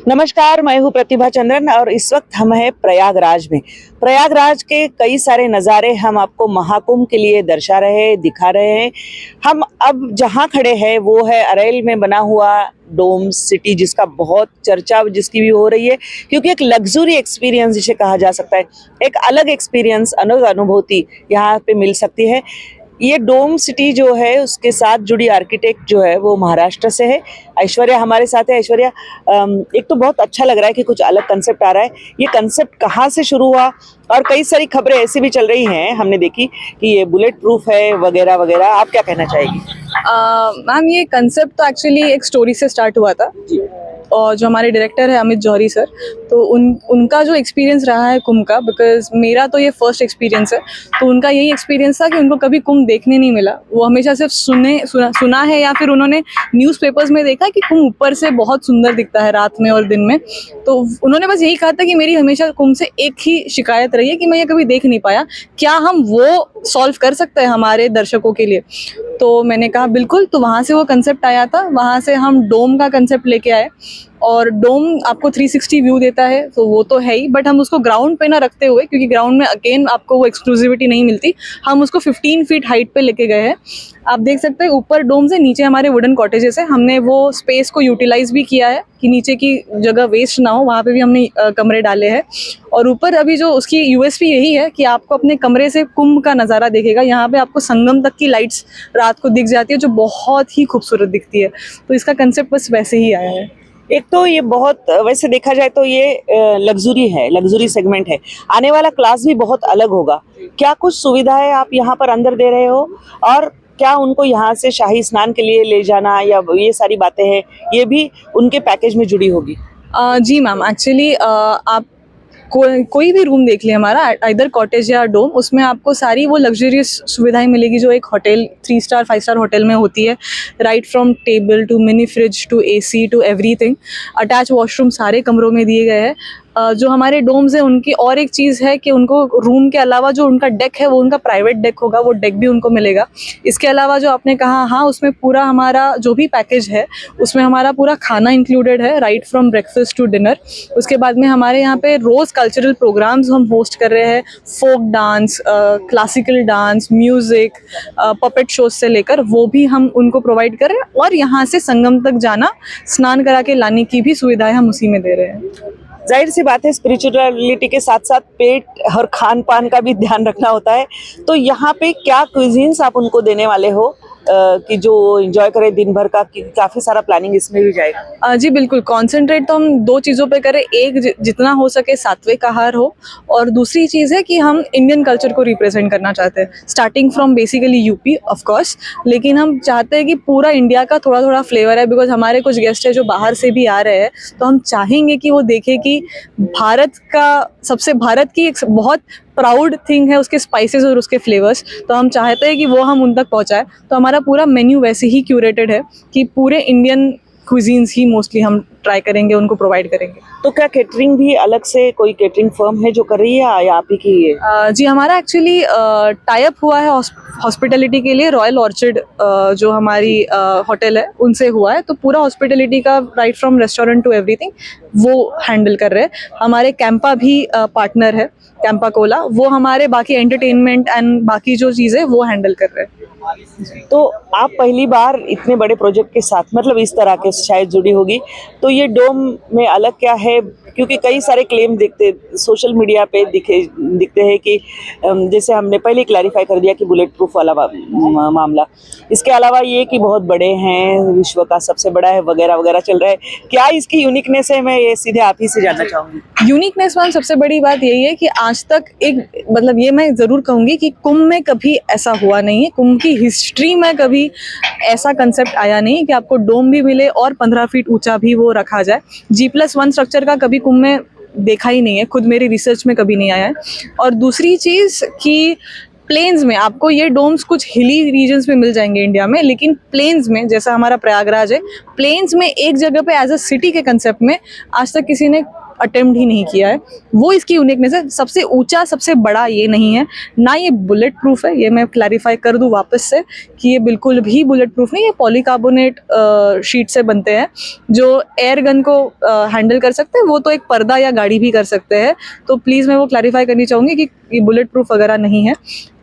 नमस्कार, मैं हूँ प्रतिभा चंद्रन और इस वक्त हम हैं प्रयागराज में। प्रयागराज के कई सारे नज़ारे हम आपको महाकुंभ के लिए दर्शा रहे हैं, दिखा रहे हैं। हम अब जहाँ खड़े हैं वो है अरेल में बना हुआ डोम सिटी, जिसका बहुत चर्चा जिसकी भी हो रही है, क्योंकि एक लग्जरी एक्सपीरियंस जिसे कहा जा सकता है, एक अलग एक्सपीरियंस, अलग अनुभूति यहाँ पे मिल सकती है। ये डोम सिटी जो है उसके साथ जुड़ी आर्किटेक्ट जो है वो महाराष्ट्र से है। ऐश्वर्या हमारे साथ है। ऐश्वर्या, एक तो बहुत अच्छा लग रहा है कि कुछ अलग कंसेप्ट आ रहा है। ये कंसेप्ट कहाँ से शुरू हुआ? और कई सारी खबरें ऐसी भी चल रही हैं, हमने देखी कि ये बुलेट प्रूफ है वगैरह वगैरह। आप क्या कहना चाहेगी? मैम, ये कंसेप्ट तो एक्चुअली एक स्टोरी से स्टार्ट हुआ था, और जो हमारे डायरेक्टर है अमित जौहरी सर, तो उनका जो एक्सपीरियंस रहा है कुंभ का, बिकॉज मेरा तो ये फर्स्ट एक्सपीरियंस है, तो उनका यही एक्सपीरियंस था कि उनको कभी कुंभ देखने नहीं मिला। वो हमेशा सिर्फ सुना है, या फिर उन्होंने न्यूज़पेपर्स में देखा कि कुंभ ऊपर से बहुत सुंदर दिखता है रात में और दिन में। तो उन्होंने बस यही कहा था कि मेरी हमेशा कुंभ से एक ही शिकायत रही है कि मैं ये कभी देख नहीं पाया, क्या हम वो सॉल्व कर सकते हैं हमारे दर्शकों के लिए? तो मैंने कहा बिल्कुल। तो वहाँ से वो कंसेप्ट आया था, वहाँ से हम डोम का कंसेप्ट लेके आए। और डोम आपको 360 व्यू देता है, तो वो तो है ही, बट हम उसको ग्राउंड पे ना रखते हुए, क्योंकि ग्राउंड में अगेन आपको वो एक्सक्लूसिविटी नहीं मिलती, हम उसको 15 फीट हाइट पे लेके गए हैं। आप देख सकते हैं ऊपर डोम से नीचे हमारे वुडन कॉटेजेस है। हमने वो स्पेस को यूटिलाइज भी किया है कि नीचे की जगह वेस्ट ना हो, वहाँ पे भी हमने कमरे डाले हैं। और ऊपर अभी जो उसकी यूएसपी यही है कि आपको अपने कमरे से कुंभ का नज़ारा दिखेगा। यहाँ पे आपको संगम तक की लाइट्स रात को दिख जाती है, जो बहुत ही खूबसूरत दिखती है। तो इसका कंसेप्ट बस वैसे ही आया है। एक तो ये बहुत, वैसे देखा जाए तो ये लग्जरी है, लग्जरी सेगमेंट है। आने वाला क्लास भी बहुत अलग होगा। क्या कुछ सुविधाएं आप यहाँ पर अंदर दे रहे हो? और क्या उनको यहाँ से शाही स्नान के लिए ले जाना या ये सारी बातें हैं, ये भी उनके पैकेज में जुड़ी होगी? जी मैम, एक्चुअली आप कोई भी रूम देख ले हमारा, इधर कॉटेज या डोम, उसमें आपको सारी वो लग्जरियस सुविधाएं मिलेगी जो एक होटल 3 स्टार 5 स्टार होटल में होती है। Right from table to mini fridge to AC to everything. Attach washroom सारे कमरों में दिए गए हैं। जो हमारे डोम्स हैं उनकी और एक चीज़ है कि उनको रूम के अलावा जो उनका डेक है वो उनका प्राइवेट डेक होगा, वो डेक भी उनको मिलेगा। इसके अलावा जो आपने कहा, हाँ, उसमें पूरा हमारा जो भी पैकेज है उसमें हमारा पूरा खाना इंक्लूडेड है, right from breakfast to dinner. उसके बाद में हमारे यहाँ पे रोज़ कल्चरल प्रोग्राम्स हम होस्ट कर रहे हैं, folk dance, classical dance, music, puppet shows से लेकर वो भी हम उनको प्रोवाइड कर रहे हैं। और यहाँ से संगम तक जाना, स्नान करा के लाने की भी सुविधाएं हम उसी में दे रहे हैं। जाहिर सी बात है, स्पिरिचुअलिटी के साथ साथ पेट और खान पान का भी ध्यान रखना होता है। तो यहाँ पे क्या क्विजीन्स आप उनको देने वाले हो कि जो एंजॉय करे दिन भर का? काफ़ी सारा प्लानिंग इसमें भी जाएगा। जी बिल्कुल, कॉन्सेंट्रेट तो हम 2 चीज़ों पे करें। एक, जितना हो सके सात्विक आहार हो, और दूसरी चीज़ है कि हम इंडियन कल्चर को रिप्रेजेंट करना चाहते हैं, starting from basically UP of course, लेकिन हम चाहते हैं कि पूरा इंडिया का थोड़ा थोड़ा फ्लेवर है, बिकॉज हमारे कुछ गेस्ट हैं जो बाहर से भी आ रहे हैं। तो हम चाहेंगे कि वो देखें कि भारत की एक बहुत प्राउड थिंग है उसके स्पाइसेस और उसके फ्लेवर्स। तो हम चाहते हैं कि वो हम उन तक पहुंचाएं। तो हमारा पूरा मेन्यू वैसे ही क्यूरेटेड है कि पूरे इंडियन क्विजीन्स ही मोस्टली हम ट्राई करेंगे, उनको प्रोवाइड करेंगे। तो क्या केटरिंग भी अलग से कोई केटरिंग फर्म है जो कर रही है या आप ही की है? जी, हमारा एक्चुअली टाई अप हुआ है हॉस्पिटैलिटी के लिए, रॉयल ऑर्चिड जो हमारी होटल है उनसे हुआ है। तो पूरा हॉस्पिटैलिटी का, right from restaurant to everything, वो हैंडल कर रहे हैं। हमारे कैंपा भी पार्टनर है, कैंपा कोला, वो हमारे बाकी एंटरटेनमेंट एंड बाकी जो चीज़ें वो हैंडल कर रहे हैं। तो आप पहली बार इतने बड़े प्रोजेक्ट के साथ, मतलब इस तरह के शायद जुड़ी होगी, तो ये डोम में अलग क्या है? क्योंकि कई सारे क्लेम सोशल मीडिया पे दिखते हैं कि जैसे हमने पहले क्लैरिफाई कर दिया कि बुलेट प्रूफ वाला मामला, इसके अलावा ये कि बहुत बड़े हैं, विश्व का सबसे बड़ा है वगैरह वगैरह चल रहा है। क्या इसकी यूनिकनेस है? मैं ये सीधे आप ही से जानना चाहूँगी। यूनिकनेस मैम, सबसे बड़ी बात यही है कि आज तक एक, मतलब ये मैं ज़रूर कहूँगी कि कुंभ में कभी ऐसा हुआ नहीं है। कुंभ की हिस्ट्री में कभी ऐसा कंसेप्ट आया नहीं कि आपको डोम भी मिले और 15 फीट ऊंचा भी वो रखा जाए। G+1 स्ट्रक्चर का कभी कुंभ में देखा ही नहीं है, खुद मेरी रिसर्च में कभी नहीं आया है। और दूसरी चीज़ कि प्लेन्स में आपको ये डोम्स कुछ हिली रीजन्स में मिल जाएंगे इंडिया में, लेकिन प्लेन्स में, जैसा हमारा प्रयागराज है, प्लेन्स में एक जगह पे एज अ सिटी के कंसेप्ट में आज तक किसी ने अटेम्प्ट ही नहीं किया है, वो इसकी यूनिकनेस है। सबसे ऊंचा सबसे बड़ा ये नहीं है, ना ये बुलेट प्रूफ है, ये मैं क्लैरिफाई कर दूं वापस से कि ये बिल्कुल भी बुलेट प्रूफ नहीं, ये पॉलीकार्बोनेट शीट से बनते हैं जो एयर गन को हैंडल कर सकते हैं, वो तो एक पर्दा या गाड़ी भी कर सकते हैं। तो प्लीज़ मैं वो क्लैरिफाई करनी चाहूँगी कि ये बुलेट प्रूफ वगैरह नहीं है।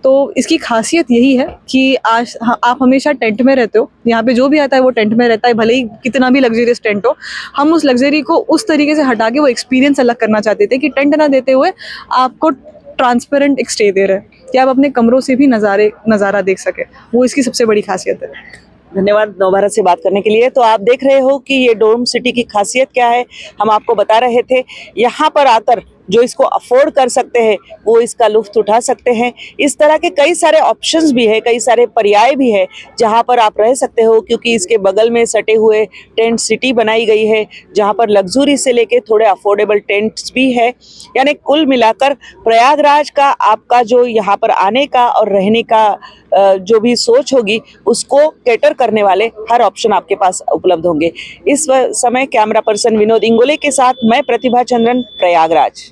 तो इसकी खासियत यही है कि आज आप हमेशा टेंट में रहते हो, यहाँ पे जो भी आता है वो टेंट में रहता है, भले ही कितना भी लग्जरियस टेंट हो। हम उस लग्जरी को उस तरीके से हटा के वो एक्सपीरियंस अलग करना चाहते थे कि टेंट ना देते हुए आपको ट्रांसपेरेंट एक स्टे दे रहे हैं कि आप अपने कमरों से भी नज़ारा देख सके। वो इसकी सबसे बड़ी खासियत है। धन्यवाद नवभारत से बात करने के लिए। तो आप देख रहे हो कि ये डोम सिटी की खासियत क्या है, हम आपको बता रहे थे। यहाँ पर आकर जो इसको अफोर्ड कर सकते हैं वो इसका लुत्फ उठा सकते हैं। इस तरह के कई सारे ऑप्शंस भी है, कई सारे पर्याय भी है जहाँ पर आप रह सकते हो, क्योंकि इसके बगल में सटे हुए टेंट सिटी बनाई गई है जहाँ पर लग्जरी से लेके थोड़े अफोर्डेबल टेंट्स भी है। यानी कुल मिलाकर प्रयागराज का आपका जो यहाँ पर आने का और रहने का जो भी सोच होगी उसको कैटर करने वाले हर ऑप्शन आपके पास उपलब्ध होंगे। इस समय कैमरा पर्सन विनोद इंगोले के साथ मैं प्रतिभा चंद्रन, प्रयागराज।